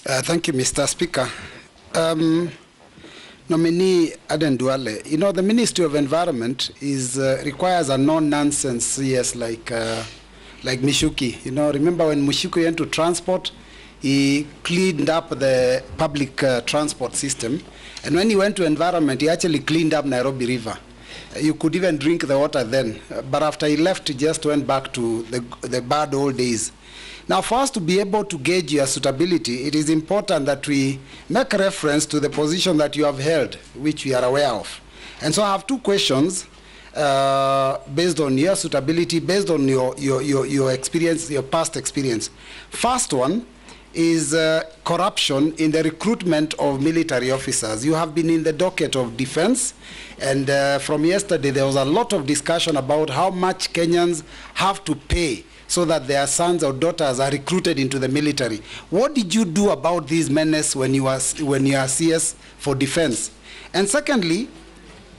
Thank you, Mr. Speaker. Nominee Aden Duale, you know, the Ministry of Environment requires a no-nonsense CS like Michuki. You know, remember when Michuki went to transport, he cleaned up the public transport system. And when he went to environment, he actually cleaned up Nairobi River. You could even drink the water then. But after he left, he just went back to the bad old days. Now, for us to be able to gauge your suitability, it is important that we make reference to the position that you have held, which we are aware of. And so I have two questions based on your suitability, based on your experience, your past experience. First one is corruption in the recruitment of military officers. You have been in the docket of defense, and from yesterday there was a lot of discussion about how much Kenyans have to pay so that their sons or daughters are recruited into the military. What did you do about these menace when you are CS for defense? And secondly,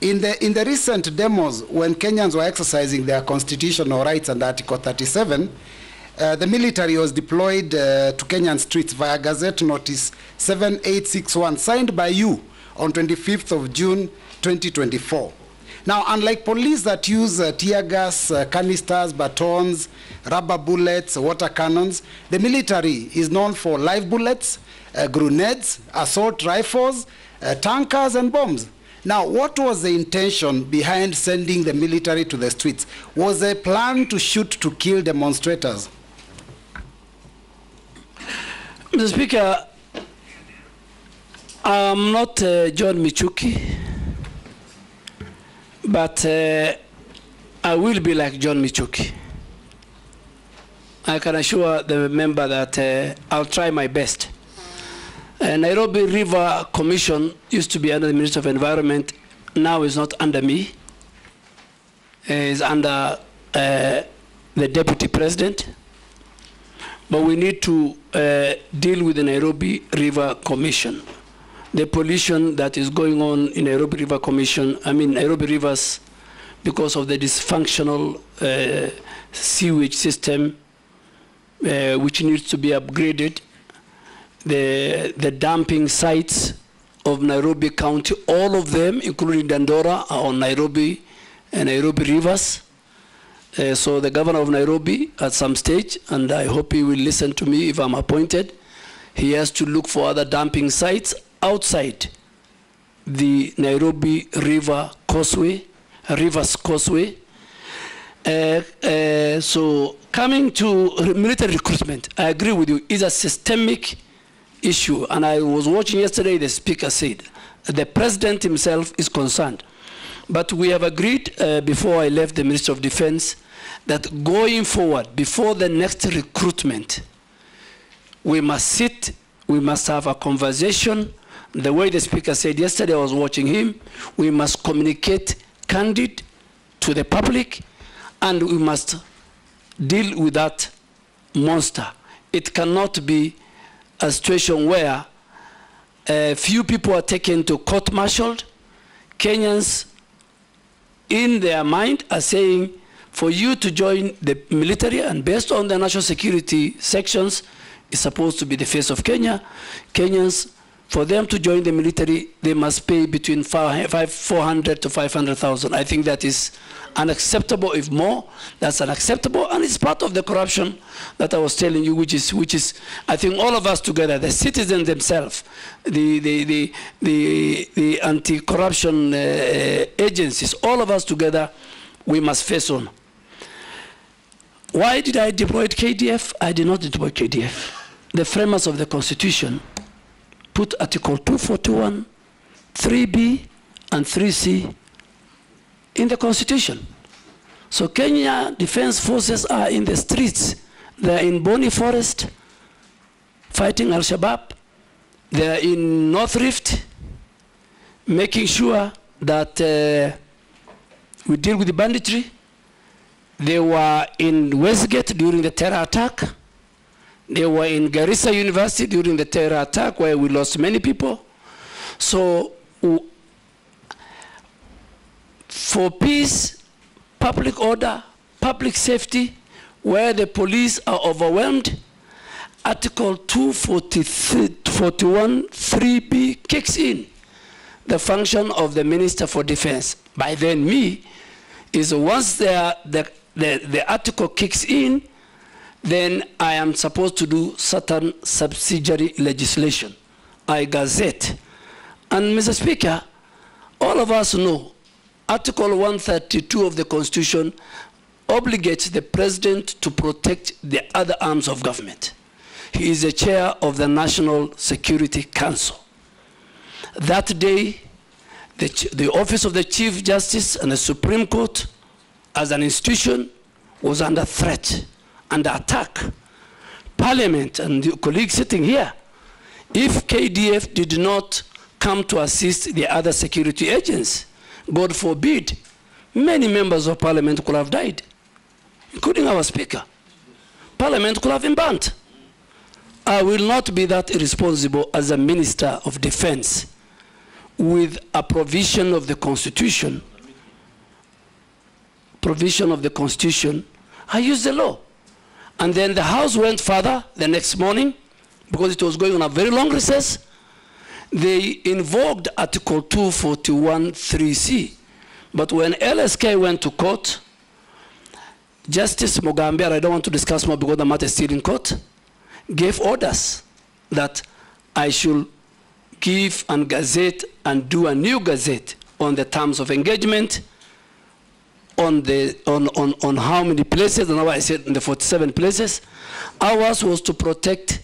in the recent demos, when Kenyans were exercising their constitutional rights under Article 37, the military was deployed to Kenyan streets via Gazette Notice 7861, signed by you on 25th of June 2024. Now, unlike police that use tear gas, canisters, batons, rubber bullets, water cannons, the military is known for live bullets, grenades, assault rifles, tankers, and bombs. Now, what was the intention behind sending the military to the streets? Was there a plan to shoot to kill demonstrators? Mr. Speaker, I'm not John Michuki, but I will be like John Michuki. I can assure the member that I'll try my best. Nairobi River Commission used to be under the Ministry of Environment. Now it's not under me. It's under the Deputy President. But we need to deal with the Nairobi River Commission. The pollution that is going on in Nairobi River Commission, Nairobi rivers, because of the dysfunctional sewage system, which needs to be upgraded. The dumping sites of Nairobi County, all of them, including Dandora, are on Nairobi and Nairobi rivers. So the governor of Nairobi, at some stage, and I hope he will listen to me if I'm appointed, he has to look for other dumping sites outside the Nairobi River Causeway, Rivers Causeway. So coming to military recruitment, I agree with you, it's a systemic issue. And I was watching yesterday, the speaker said, the president himself is concerned. But we have agreed before I left the Ministry of Defense that going forward, before the next recruitment, we must sit, we must have a conversation. The way the speaker said yesterday, I was watching him, we must communicate candid to the public, and we must deal with that monster. It cannot be a situation where few people are taken to court-martialed. Kenyans, in their mind, are saying, for you to join the military, and based on the national security sections, is supposed to be the face of Kenya. Kenyans, for them to join the military, they must pay between 400 to 500,000. I think that is unacceptable. If more, that's unacceptable, and it's part of the corruption that I was telling you, which is I think all of us together, the citizens themselves, the anti-corruption agencies, all of us together, we must face on. Why did I deploy KDF? I did not deploy KDF. The framers of the Constitution put Article 241, 3B, and 3C in the Constitution. So Kenya Defense Forces are in the streets. They're in Boni Forest fighting Al-Shabaab. They're in North Rift making sure that we deal with the banditry. They were in Westgate during the terror attack. They were in Garissa University during the terror attack where we lost many people. So for peace, public order, public safety, where the police are overwhelmed, Article 241 3B kicks in. The function of the Minister for Defense, by then me, is once the article kicks in, then I am supposed to do certain subsidiary legislation. I gazette. And Mr. Speaker, all of us know Article 132 of the Constitution obligates the President to protect the other arms of government. He is the chair of the National Security Council. That day, the Office of the Chief Justice and the Supreme Court, as an institution, was under threat, under attack. Parliament and the colleagues sitting here, if KDF did not come to assist the other security agents, God forbid, many members of Parliament could have died, including our Speaker. Parliament could have been burnt. I will not be that irresponsible as a Minister of Defense with a provision of the Constitution. I used the law. And then the House went further the next morning, because it was going on a very long recess. They invoked Article 241 3C. But when LSK went to court, Justice Mugambe, I don't want to discuss more because the matter is still in court, gave orders that I should give and gazette and do a new gazette on the terms of engagement, on how many places, and now I said in the 47 places. Ours was to protect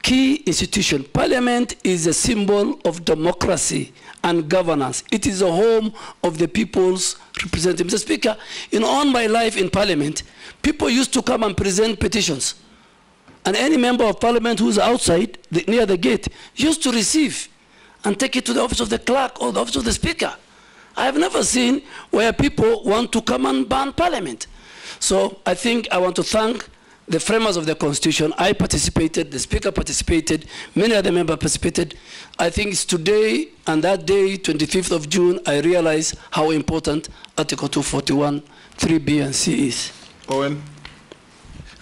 key institution. Parliament is a symbol of democracy and governance. It is a home of the people's representatives. Mr. Speaker, in all my life in Parliament, people used to come and present petitions. And any member of Parliament who's outside, near the gate, used to receive and take it to the office of the clerk or the office of the Speaker. I have never seen where people want to come and ban Parliament. So I think I want to thank the framers of the Constitution. I participated, the Speaker participated, many other members participated. I think it's today and that day, 25th of June, I realize how important Article 241, 3B and C is. Owen.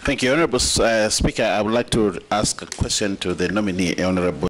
Thank you, Honorable Speaker. I would like to ask a question to the nominee, Honorable